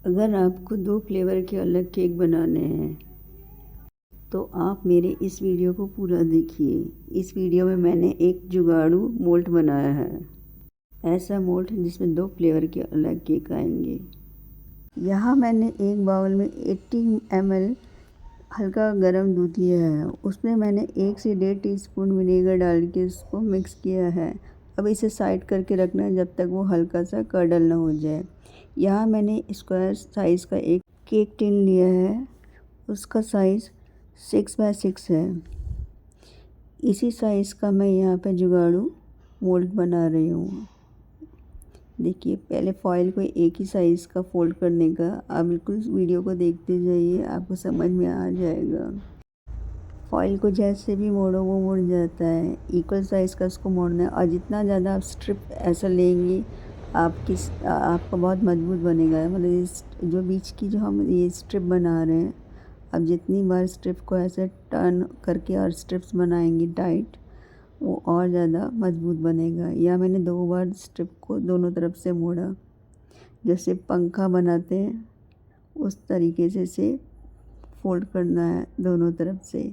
अगर आपको 2 फ्लेवर के अलग केक बनाने हैं तो आप मेरे इस वीडियो को पूरा देखिए। इस वीडियो में मैंने एक जुगाड़ू मोल्ड बनाया है, ऐसा मोल्ड जिसमें 2 फ्लेवर के अलग केक आएंगे। यहाँ मैंने एक बाउल में 80 ml हल्का गर्म दूध लिया है। उसमें मैंने 1 से 1.5 टीस्पून विनेगर डाल के इसको मिक्स किया है। अब इसे साइड करके रखना है जब तक वो हल्का सा कर्डल ना हो जाए। यहाँ मैंने स्क्वायर साइज़ का एक केक टिन लिया है, उसका साइज़ 6 बाय 6 है। इसी साइज़ का मैं यहाँ पे जुगाड़ू मोल्ड बना रही हूँ। देखिए, पहले फॉइल को एक ही साइज़ का फोल्ड करने का। आप बिल्कुल वीडियो को देखते जाइए, आपको समझ में आ जाएगा। फॉइल को जैसे भी मोड़ो वो मुड़ जाता है। इक्वल साइज़ का उसको मोड़ना है और जितना ज़्यादा आप स्ट्रिप ऐसा लेंगी आपका बहुत मजबूत बनेगा। मतलब इस जो बीच की जो हम ये स्ट्रिप बना रहे हैं, अब जितनी बार स्ट्रिप को ऐसे टर्न करके और स्ट्रिप्स बनाएंगी टाइट, वो और ज़्यादा मजबूत बनेगा। या मैंने 2 बार स्ट्रिप को दोनों तरफ से मोड़ा, जैसे पंखा बनाते हैं उस तरीके से इसे फोल्ड करना है दोनों तरफ से।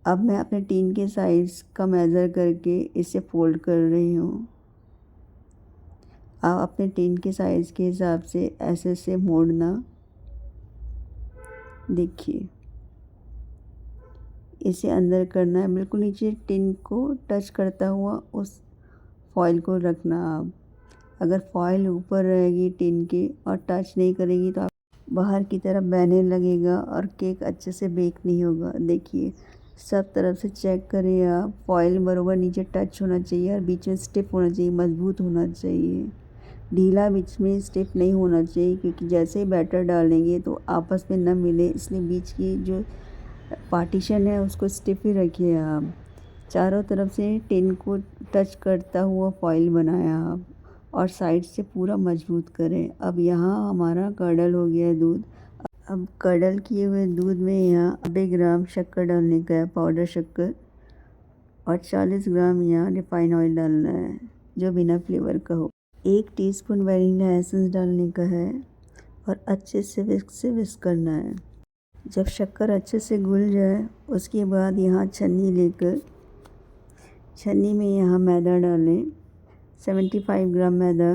अब मैं अपने टीन के साइज़ का मेज़र करके इसे फोल्ड कर रही हूँ। आप अपने टीन के साइज़ के हिसाब से ऐसे मोड़ना। देखिए, इसे अंदर करना है, बिल्कुल नीचे टिन को टच करता हुआ उस फॉइल को रखना। आप अगर फॉइल ऊपर रहेगी टिन के और टच नहीं करेगी तो आप बाहर की तरफ बहने लगेगा और केक अच्छे से बेक नहीं होगा। देखिए, सब तरफ से चेक करें आप, फॉइल बराबर नीचे टच होना चाहिए और बीच में स्टिफ होना चाहिए, मजबूत होना चाहिए। ढीला बीच में स्टिफ नहीं होना चाहिए, क्योंकि जैसे ही बैटर डालेंगे तो आपस में न मिले, इसलिए बीच की जो पार्टीशन है उसको स्टिफ ही रखिए आप। चारों तरफ से टिन को टच करता हुआ फॉइल बनाया आप और साइड से पूरा मजबूत करें। अब यहाँ हमारा कर्डल हो गया है दूध। अब कर्डल किए हुए दूध में यहाँ 90 ग्राम शक्कर डालने का है, पाउडर शक्कर, और 40 ग्राम यहाँ रिफाइन ऑयल डालना है जो बिना फ्लेवर का हो। 1 टीस्पून वनीला एसेंस डालने का है और अच्छे से विस्क करना है। जब शक्कर अच्छे से घुल जाए उसके बाद यहाँ छन्नी लेकर छन्नी में यहाँ मैदा डालें, 75 ग्राम मैदा।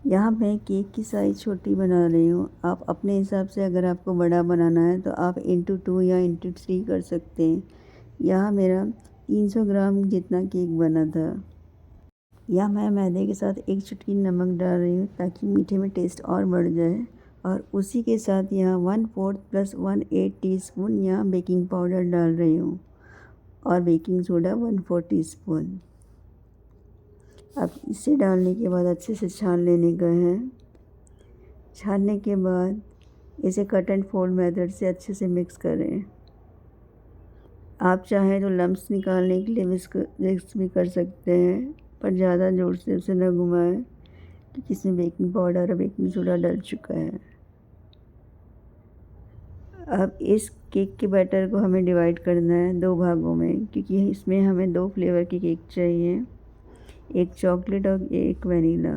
यहाँ मैं केक की साइज़ छोटी बना रही हूँ, आप अपने हिसाब से अगर आपको बड़ा बनाना है तो आप इंटू 2 या इंटू 3 कर सकते हैं। यहाँ मेरा 300 ग्राम जितना केक बना था। यहाँ मैं मैदे के साथ 1 चुटकी नमक डाल रही हूँ ताकि मीठे में टेस्ट और बढ़ जाए, और उसी के साथ यहाँ 1/4 + 1/8 टीस्पून यहाँ बेकिंग पाउडर डाल रही हूँ और बेकिंग सोडा 1/4 टीस्पून। अब इसे डालने के बाद अच्छे से छान लेने का है। छानने के बाद इसे कट एंड फोल्ड मेथड से अच्छे से मिक्स करें। आप चाहें तो लम्स निकालने के लिए विस्क भी कर सकते हैं, पर ज़्यादा ज़ोर से उसे न घुमाएं क्योंकि इसमें बेकिंग पाउडर और बेकिंग सोडा डल चुका है। अब इस केक के बैटर को हमें डिवाइड करना है 2 भागों में, क्योंकि इसमें हमें 2 फ्लेवर की केक चाहिए, एक चॉकलेट और एक वनीला।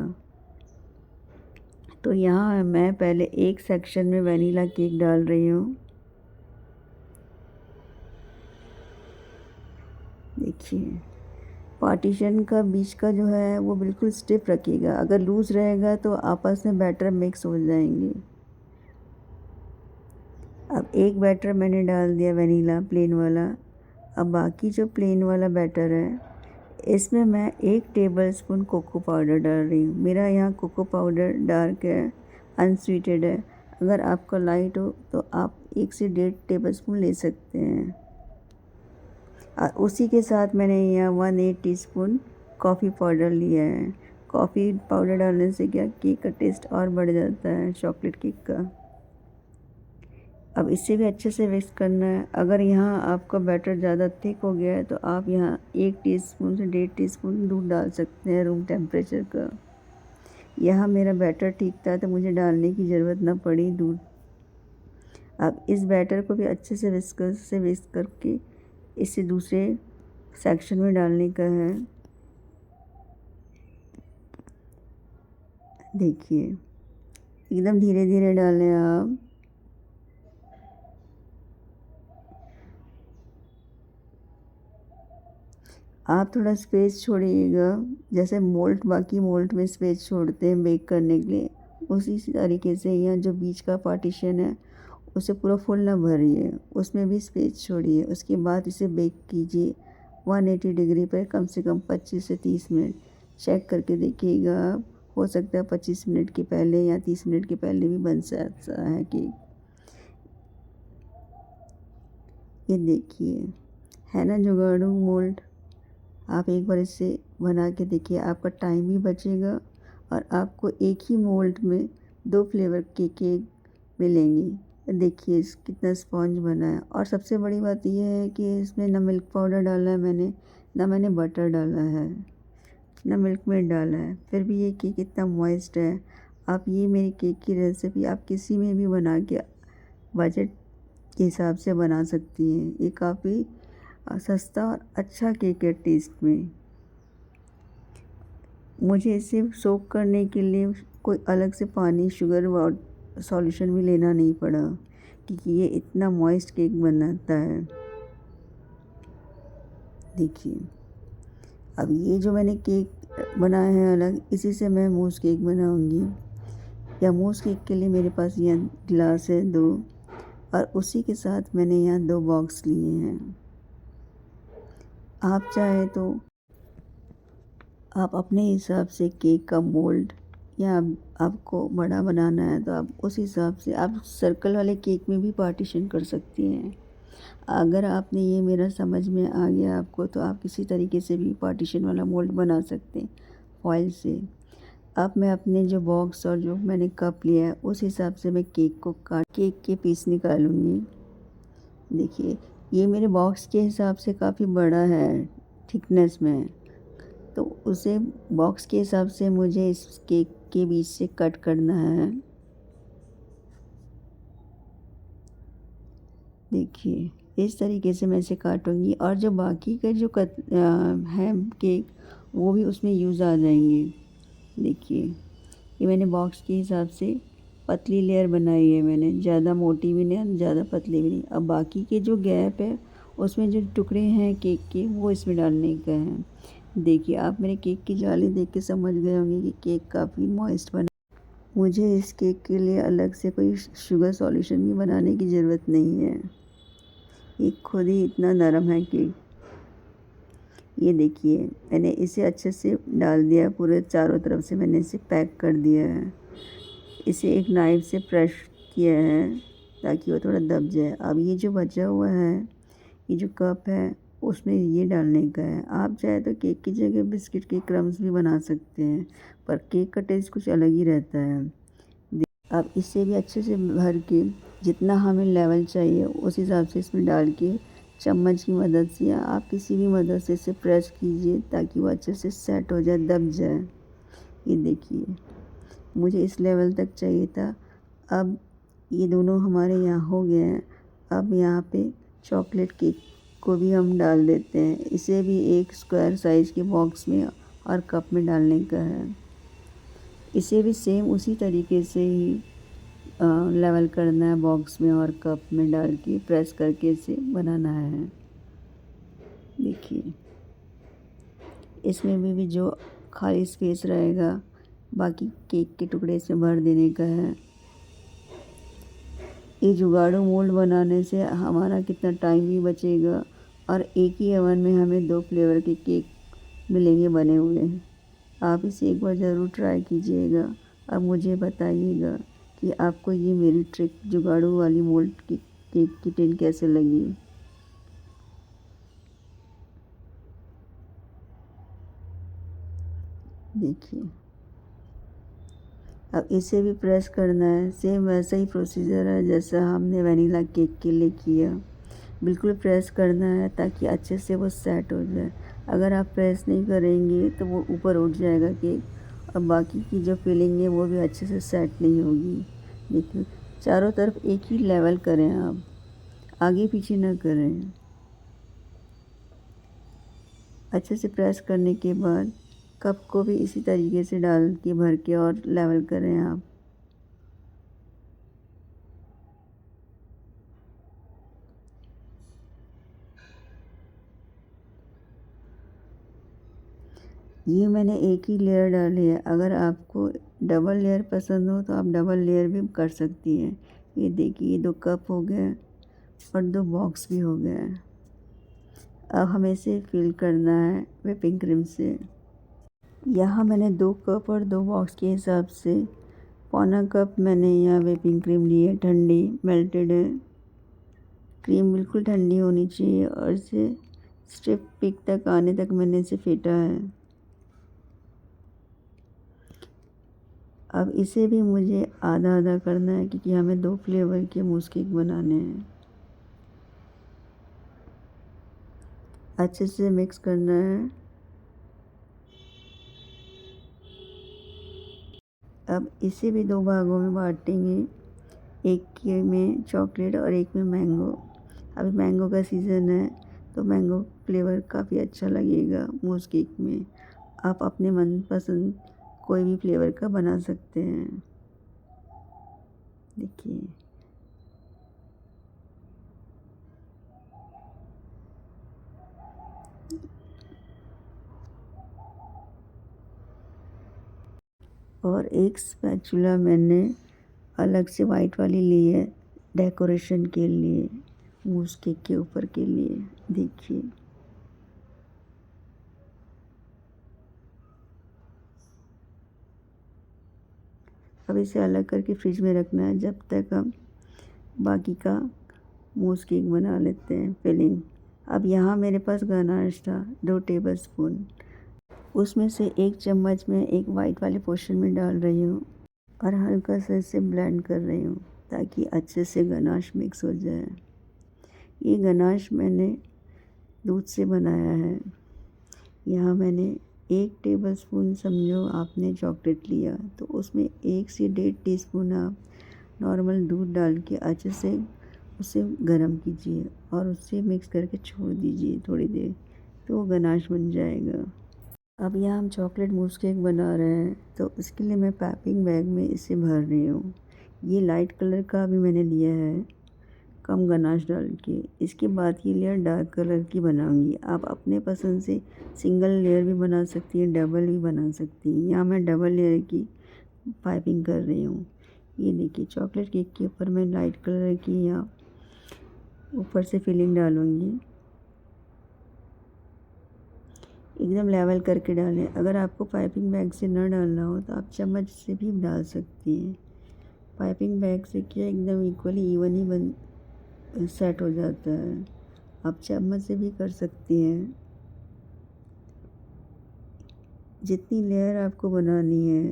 तो यहाँ मैं पहले एक सेक्शन में वनीला केक डाल रही हूँ। देखिए, पार्टीशन का बीच का जो है वो बिल्कुल स्टिफ रखिएगा, अगर लूज़ रहेगा तो आपस में बैटर मिक्स हो जाएंगे। अब एक बैटर मैंने डाल दिया वनीला प्लेन वाला। अब बाकी जो प्लेन वाला बैटर है इसमें मैं 1 टेबलस्पून कोको पाउडर डाल रही हूँ। मेरा यहाँ कोको पाउडर डार्क है, अनस्वीटेड है। अगर आपका लाइट हो तो आप 1 से 1.5 टेबलस्पून ले सकते हैं। और उसी के साथ मैंने यहाँ 1/8 टीस्पून कॉफ़ी पाउडर लिया है। कॉफ़ी पाउडर डालने से क्या केक का टेस्ट और बढ़ जाता है, चॉकलेट केक का। अब इससे भी अच्छे से मिक्स करना है। अगर यहाँ आपका बैटर ज़्यादा थिक हो गया है तो आप यहाँ 1 टीस्पून से 1.5 टीस्पून दूध डाल सकते हैं रूम टेम्परेचर का। यहाँ मेरा बैटर ठीक था तो मुझे डालने की ज़रूरत ना पड़ी दूध। अब इस बैटर को भी अच्छे से विस्क करके इसे दूसरे सेक्शन में डालने का है। देखिए एकदम धीरे धीरे डालें आप। आप थोड़ा स्पेस छोड़िएगा, जैसे मोल्ट बाकी मोल्ट में स्पेस छोड़ते हैं बेक करने के लिए, उसी तरीके से यहाँ जो बीच का पार्टीशन है उसे पूरा फुल ना भरिए, उसमें भी स्पेस छोड़िए। उसके बाद इसे बेक कीजिए 180 डिग्री पर कम से कम 25 से 30 मिनट। चेक करके देखिएगा आप, हो सकता है 25 मिनट के पहले या 30 मिनट के पहले भी बन सकता है केक। ये देखिए है ना जुगाड़ू मोल्ड। आप एक बार इसे बना के देखिए, आपका टाइम भी बचेगा और आपको एक ही मोल्ड में 2 फ्लेवर के केक मिलेंगे। देखिए इस कितना स्पॉन्ज बना है। और सबसे बड़ी बात यह है कि इसमें ना मिल्क पाउडर डाला है मैंने, ना मैंने बटर डाला है, ना मिल्क मेड डाला है, फिर भी ये केक इतना मॉइस्ट है। आप ये मेरी केक की रेसिपी आप किसी में भी बना के बजट के हिसाब से बना सकती हैं। ये काफ़ी सस्ता और अच्छा केक है टेस्ट में। मुझे इसे सोक करने के लिए कोई अलग से पानी शुगर सॉल्यूशन भी लेना नहीं पड़ा, क्योंकि ये इतना मॉइस्ट केक बनाता है। देखिए अब ये जो मैंने केक बनाया है अलग, इसी से मैं मूस केक बनाऊंगी। या मूस केक के लिए मेरे पास यहाँ गिलास है 2, और उसी के साथ मैंने यहाँ 2 बॉक्स लिए हैं। आप चाहे तो आप अपने हिसाब से केक का मोल्ड, या आपको बड़ा बनाना है तो आप उस हिसाब से आप सर्कल वाले केक में भी पार्टीशन कर सकती हैं। अगर आपने ये मेरा समझ में आ गया आपको, तो आप किसी तरीके से भी पार्टीशन वाला मोल्ड बना सकते हैं फॉइल से। अब मैं अपने जो बॉक्स और जो मैंने कप लिया है उस हिसाब से मैं केक को काट केक के पीस निकालूंगी। देखिए ये मेरे बॉक्स के हिसाब से काफ़ी बड़ा है थिकनेस में, तो उसे बॉक्स के हिसाब से मुझे इस केक के बीच से कट करना है। देखिए इस तरीके से मैं इसे काटूंगी, और जो बाकी का जो है केक वो भी उसमें यूज़ आ जाएंगे। देखिए ये मैंने बॉक्स के हिसाब से पतली लेयर बनाई है मैंने, ज़्यादा मोटी भी नहीं ज़्यादा पतली भी नहीं। अब बाकी के जो गैप है उसमें जो टुकड़े हैं केक के वो इसमें डालने का है। देखिए आप मेरे केक की जाली देख के समझ गए होंगे कि केक काफ़ी मॉइस्ट बना। मुझे इस केक के लिए अलग से कोई शुगर सॉल्यूशन भी बनाने की ज़रूरत नहीं है, ये खुद ही इतना नरम है केक। ये देखिए मैंने इसे अच्छे से डाल दिया, पूरे चारों तरफ से मैंने इसे पैक कर दिया है। इसे एक नाइफ से प्रेस किया है ताकि वो थोड़ा दब जाए। अब ये जो बचा हुआ है, ये जो कप है उसमें ये डालने का है। आप चाहे तो केक की जगह बिस्किट के क्रम्स भी बना सकते हैं, पर केक का टेस्ट कुछ अलग ही रहता है। अब इसे भी अच्छे से भर के जितना हमें लेवल चाहिए उस हिसाब से इसमें डाल के चम्मच की मदद से या आप किसी भी मदद से इसे प्रेस कीजिए ताकि वो अच्छे से सेट हो जाए, दब जाए। ये देखिए मुझे इस लेवल तक चाहिए था। अब ये दोनों हमारे यहाँ हो गए हैं। अब यहाँ पे चॉकलेट केक को भी हम डाल देते हैं। इसे भी एक स्क्वायर साइज़ के बॉक्स में और कप में डालने का है। इसे भी सेम उसी तरीके से ही लेवल करना है, बॉक्स में और कप में डाल के प्रेस करके इसे बनाना है। देखिए इसमें भी जो खाली स्पेस रहेगा बाकी केक के टुकड़े इसमें भर देने का है। ये जुगाड़ू मोल्ड बनाने से हमारा कितना टाइम भी बचेगा और एक ही ओवन में हमें 2 फ्लेवर के केक मिलेंगे बने हुए। आप इसे एक बार ज़रूर ट्राई कीजिएगा। अब मुझे बताइएगा कि आपको ये मेरी ट्रिक जुगाड़ू वाली मोल्ड की केक की टिन कैसे लगी। देखिए अब इसे भी प्रेस करना है, सेम वैसा ही प्रोसीजर है जैसा हमने वनीला केक के लिए किया। बिल्कुल प्रेस करना है ताकि अच्छे से वो सेट हो जाए। अगर आप प्रेस नहीं करेंगे तो वो ऊपर उठ जाएगा केक और बाकी की जो फिलिंग है वो भी अच्छे से सेट नहीं होगी। देखिए चारों तरफ एक ही लेवल करें, आप आगे पीछे ना करें। अच्छे से प्रेस करने के बाद कप को भी इसी तरीके से डाल के भर के और लेवल करें आप। ये मैंने एक ही लेयर डाली है, अगर आपको डबल लेयर पसंद हो तो आप डबल लेयर भी कर सकती हैं। ये देखिए 2 कप हो गए और 2 बॉक्स भी हो गए। अब हमें इसे फिल करना है व्हिपिंग क्रीम से। यहाँ मैंने 2 कप और 2 बॉक्स के हिसाब से पौना कप मैंने यहाँ व्हिपिंग क्रीम ली है, ठंडी मेल्टेड है। क्रीम बिल्कुल ठंडी होनी चाहिए और इसे स्टिफ पिक तक आने तक मैंने इसे फेंटा है। अब इसे भी मुझे आधा आधा करना है क्योंकि हमें 2 फ्लेवर के मूस केक बनाने हैं। अच्छे से मिक्स करना है। अब इसे भी 2 भागों में बांटेंगे, एक के में चॉकलेट और एक में मैंगो। अभी मैंगो का सीज़न है तो मैंगो फ्लेवर काफ़ी अच्छा लगेगा मूस केक में। आप अपने मनपसंद कोई भी फ्लेवर का बना सकते हैं। देखिए और एक स्पैचुला मैंने अलग से वाइट वाली ली है डेकोरेशन के लिए, मूस केक के ऊपर के लिए। देखिए अब इसे अलग करके फ्रिज में रखना है जब तक हम बाकी का मूस केक बना लेते हैं फिलिंग। अब यहाँ मेरे पास गनाश था 2 टेबलस्पून, उसमें से 1 चम्मच मैं एक वाइट वाले पोर्शन में डाल रही हूँ और हल्का सा इसे ब्लेंड कर रही हूँ ताकि अच्छे से गनाश मिक्स हो जाए। ये गनाश मैंने दूध से बनाया है। यहाँ मैंने 1 टेबलस्पून समझो आपने चॉकलेट लिया तो उसमें 1 से 1.5 टीस्पून आप नॉर्मल दूध डाल के अच्छे से उसे गर्म कीजिए और उससे मिक्स करके छोड़ दीजिए थोड़ी देर, तो वो गनाश बन जाएगा। अब यहाँ हम चॉकलेट मूस केक बना रहे हैं तो उसके लिए मैं पैपिंग बैग में इसे भर रही हूँ। ये लाइट कलर का भी मैंने लिया है कम गनाश डाल के। इसके बाद ये लेयर डार्क कलर की बनाऊंगी। आप अपने पसंद से सिंगल लेयर भी बना सकती हैं, डबल भी बना सकती हैं। यहाँ मैं डबल लेयर की पाइपिंग कर रही हूँ। ये देखिए चॉकलेट केक के ऊपर मैं लाइट कलर की यहाँ ऊपर से फिलिंग डालूँगी। एकदम लेवल करके डालें। अगर आपको पाइपिंग बैग से न डालना हो तो आप चम्मच से भी डाल सकती हैं। पाइपिंग बैग से क्या एकदम इक्वली इवन ही सेट हो जाता है। आप चम्मच से भी कर सकती हैं। जितनी लेयर आपको बनानी है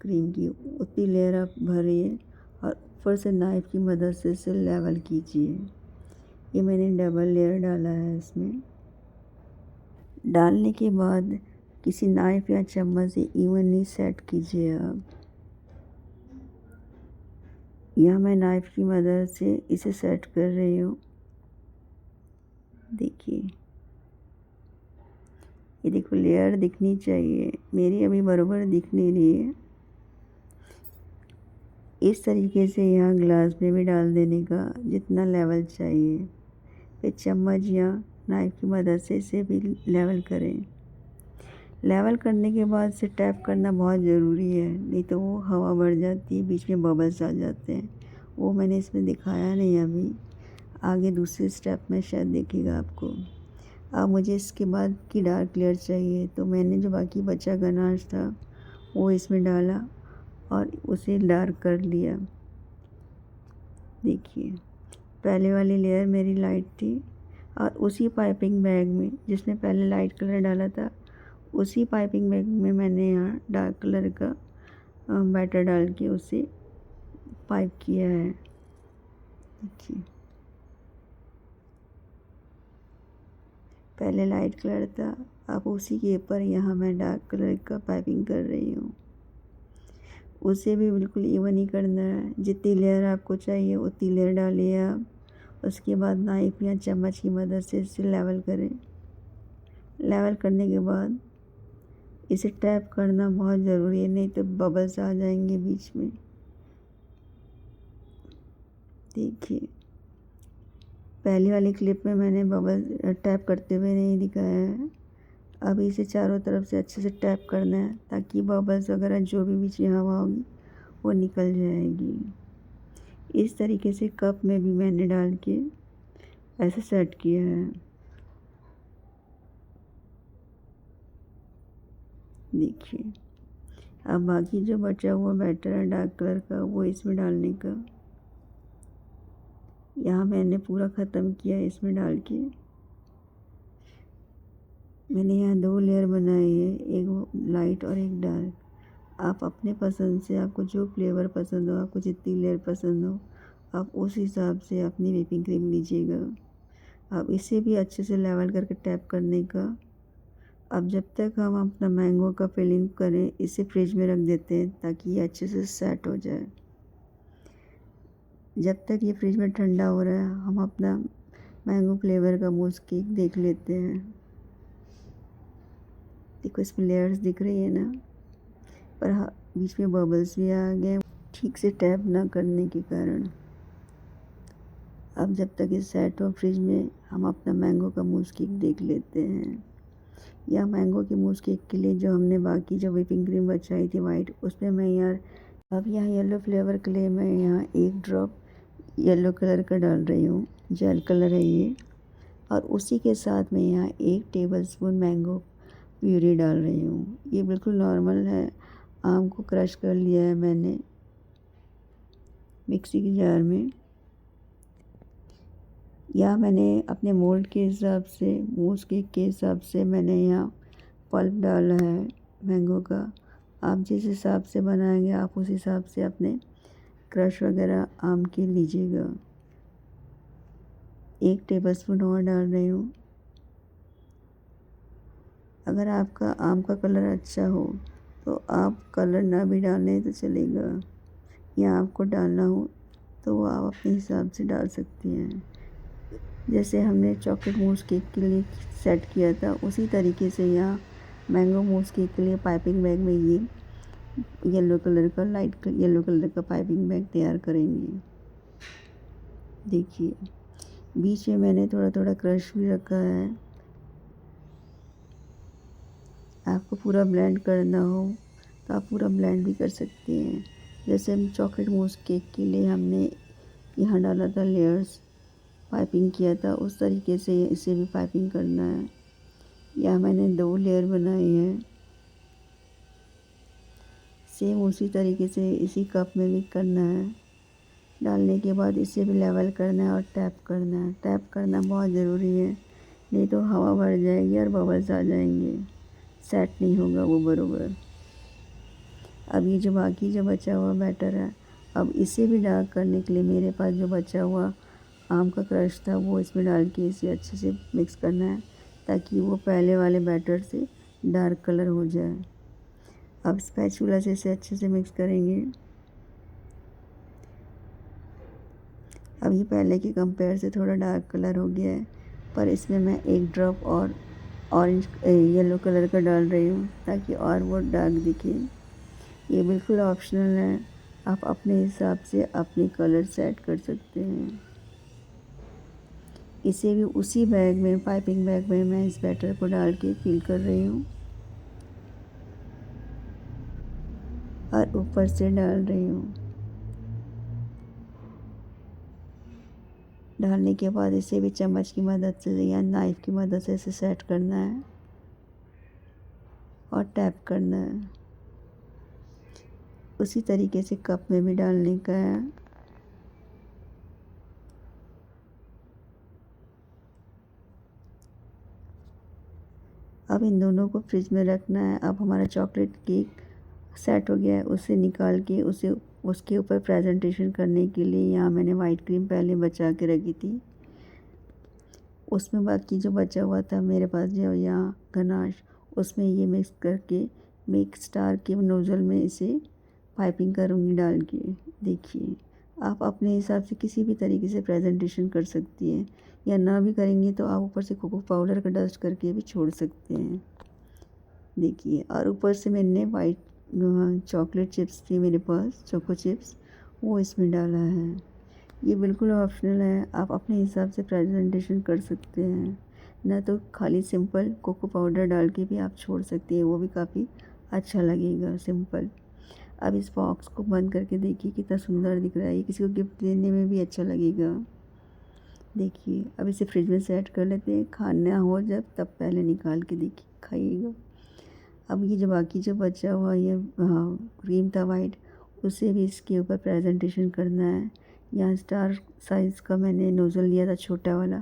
क्रीम की उतनी लेयर आप भरिए और ऊपर से नाइफ़ की मदद से इसे लेवल कीजिए। ये मैंने डबल लेयर डाला है इसमें। डालने के बाद किसी नाइफ़ या चम्मच से इवनली सेट कीजिए आप। यहाँ मैं नाइफ़ की मदद से इसे सेट कर रही हूँ। देखिए ये देखो लेयर दिखनी चाहिए, मेरी अभी बराबर दिख नहीं रही है। इस तरीके से यहाँ ग्लास में भी डाल देने का जितना लेवल चाहिए। फिर चम्मच या नाइफ़ की मदद से इसे भी लेवल करें। लेवल करने के बाद से टैप करना बहुत ज़रूरी है, नहीं तो वो हवा भर जाती है, बीच में बबल्स आ जाते हैं। वो मैंने इसमें दिखाया नहीं अभी, आगे दूसरे स्टेप में शायद दिखेगा आपको। अब मुझे इसके बाद की डार्क लेयर चाहिए तो मैंने जो बाकी बचा गनाश था वो इसमें डाला और उसे डार्क कर लिया। देखिए पहले वाली लेयर मेरी लाइट थी और उसी पाइपिंग बैग में जिसमें पहले लाइट कलर डाला था उसी पाइपिंग बैग में मैंने यहाँ डार्क कलर का बैटर डाल के उसे पाइप किया है। देखिए पहले लाइट कलर था, अब उसी के ऊपर यहाँ मैं डार्क कलर का पाइपिंग कर रही हूँ। उसे भी बिल्कुल इवन ही करना है। जितनी लेयर आपको चाहिए उतनी लेयर डालिए आप। उसके बाद नाइफ या चम्मच की मदद से इसे लेवल करें। लेवल करने के बाद इसे टैप करना बहुत ज़रूरी है, नहीं तो बबल्स आ जाएंगे बीच में। देखिए, पहली वाली क्लिप में मैंने बबल टैप करते हुए नहीं दिखाया है। अब इसे चारों तरफ से अच्छे से टैप करना है ताकि बबल्स वगैरह जो भी बीच में हवा होगी वो निकल जाएगी। इस तरीके से कप में भी मैंने डाल के ऐसे सेट किया है। देखिए, अब बाकी जो बचा हुआ बैटर है डार्क कलर का वो इसमें डालने का। यहाँ मैंने पूरा ख़त्म किया इसमें डाल के। मैंने यहाँ 2 लेयर बनाई है, एक लाइट और एक डार्क। आप अपने पसंद से, आपको जो फ्लेवर पसंद हो, आपको जितनी लेयर पसंद हो, आप उस हिसाब से अपनी व्हिपिंग क्रीम लीजिएगा। अब इसे भी अच्छे से लेवल करके टैप करने का। अब जब तक हम अपना मैंगो का फिलिंग करें, इसे फ्रिज में रख देते हैं ताकि ये अच्छे से सेट हो जाए। जब तक ये फ्रिज में ठंडा हो रहा है, हम अपना मैंगो फ्लेवर का मूस केक देख लेते हैं। देखो, इसमें लेयर्स दिख रही है ना, पर बीच में बबल्स भी आ गए ठीक से टैप ना करने के कारण। अब जब तक ये सेट हो फ्रिज में, हम अपना मैंगो का मूस केक देख लेते हैं। या मैंगो के मूस केक के लिए जो हमने बाकी जो व्हिपिंग क्रीम बचाई थी वाइट, उसमें मैं यार अब यहाँ येलो फ्लेवर के लिए मैं यहाँ 1 ड्रॉप येलो कलर का डाल रही हूँ, जेल कलर है ये। और उसी के साथ मैं यहाँ 1 टेबलस्पून मैंगो प्यूरी डाल रही हूँ। ये बिल्कुल नॉर्मल है। आम को क्रश कर लिया है मैंने मिक्सी के जार में। या मैंने अपने मोल्ड के हिसाब से, मूस केक के हिसाब से मैंने यहाँ पल्प डाला है मैंगो का। आप जिस हिसाब से बनाएंगे आप उस हिसाब से अपने क्रश वगैरह आम के लीजिएगा। 1 टेबलस्पून और डाल रही हूँ। अगर आपका आम का कलर अच्छा हो तो आप कलर ना भी डालें तो चलेगा, या आपको डालना हो तो वो आप अपने हिसाब से डाल सकती हैं। जैसे हमने चॉकलेट मूस केक के लिए सेट किया था, उसी तरीके से यहाँ मैंगो मूस केक के लिए पाइपिंग बैग में ये येलो कलर का, लाइट येलो कलर का पाइपिंग बैग तैयार करेंगे। देखिए, बीच में मैंने थोड़ा थोड़ा क्रश भी रखा है। आपको पूरा ब्लेंड करना हो तो आप पूरा ब्लेंड भी कर सकते हैं। जैसे हम चॉकलेट मूस केक के लिए हमने यहाँ डाला था लेयर्स, पाइपिंग किया था, उस तरीके से इसे भी पाइपिंग करना है। यहाँ मैंने 2 लेयर बनाई है। सेम उसी तरीके से इसी कप में भी करना है। डालने के बाद इसे भी लेवल करना है और टैप करना है। टैप करना बहुत ज़रूरी है, नहीं तो हवा भर जाएगी और बबल्स आ जाएंगे, सेट नहीं होगा वो बरोबर। अब ये जो बाकी जो बचा हुआ बैटर है, अब इसे भी डार्क करने के लिए मेरे पास जो बचा हुआ आम का क्रश था वो इसमें डाल के इसे अच्छे से मिक्स करना है ताकि वो पहले वाले बैटर से डार्क कलर हो जाए। अब स्पैचुला से इसे अच्छे से मिक्स करेंगे। अब ये पहले के कंपेयर से थोड़ा डार्क कलर हो गया है, पर इसमें मैं 1 ड्रॉप और ऑरेंज येलो कलर का डाल रही हूँ ताकि और वो डार्क दिखे। ये बिल्कुल ऑप्शनल है, आप अपने हिसाब से अपने कलर सेट कर सकते हैं। इसे भी उसी बैग में, पाइपिंग बैग में मैं इस बैटर को डाल के फिल कर रही हूँ और ऊपर से डाल रही हूँ। डालने के बाद इसे भी चम्मच की मदद से या नाइफ़ की मदद से इसे सेट करना है और टैप करना है। उसी तरीके से कप में भी डालने का है। अब इन दोनों को फ्रिज में रखना है। अब हमारा चॉकलेट केक सेट हो गया है, उसे निकाल के उसे उसके ऊपर प्रेजेंटेशन करने के लिए यहाँ मैंने वाइट क्रीम पहले बचा के रखी थी। उसमें बाकी जो बचा हुआ था मेरे पास जो यहाँ गनाश, उसमें ये मिक्स करके मैं एक स्टार के नोज़ल में इसे पाइपिंग करूँगी डाल के। देखिए, आप अपने हिसाब से किसी भी तरीके से प्रेजेंटेशन कर सकती हैं, या ना भी करेंगी तो आप ऊपर से कोको पाउडर का डस्ट करके भी छोड़ सकते हैं। देखिए, और ऊपर से मैंने वाइट चॉकलेट चिप्स थी मेरे पास, चोको चिप्स, वो इसमें डाला है। ये बिल्कुल ऑप्शनल है, आप अपने हिसाब से प्रेजेंटेशन कर सकते हैं, ना तो खाली सिंपल कोको पाउडर डाल के भी आप छोड़ सकते हैं, वो भी काफ़ी अच्छा लगेगा सिंपल। अब इस बॉक्स को बंद करके देखिए कितना सुंदर दिख रहा है, ये किसी को गिफ्ट देने में भी अच्छा लगेगा। देखिए, अब इसे फ्रिज में सेट कर लेते हैं, खाना हो जब तब पहले निकाल के देखिए खाइएगा। अब ये जो बाकी जो बचा हुआ ये क्रीम था वाइट, उसे भी इसके ऊपर प्रेजेंटेशन करना है। यहाँ स्टार साइज़ का मैंने नोज़ल लिया था छोटा वाला,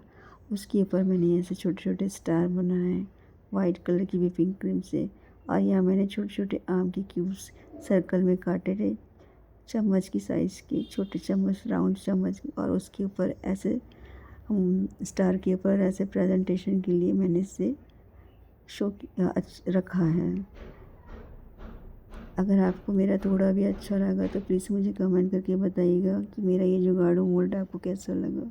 उसके ऊपर मैंने ऐसे छोटे छोटे स्टार बनाए हैं वाइट कलर की व्हिपिंग क्रीम से। और यहाँ मैंने छोटे छोटे आम के क्यूब्स सर्कल में काटे थे, चम्मच की साइज़ के छोटे चम्मच, राउंड चम्मच, और उसके ऊपर ऐसे स्टार के ऊपर ऐसे प्रेजेंटेशन के लिए मैंने इसे रखा है। अगर आपको मेरा थोड़ा भी अच्छा लगा तो प्लीज़ मुझे कमेंट करके बताइएगा कि मेरा ये जुगाड़ू मोल्ड आपको कैसा लगा।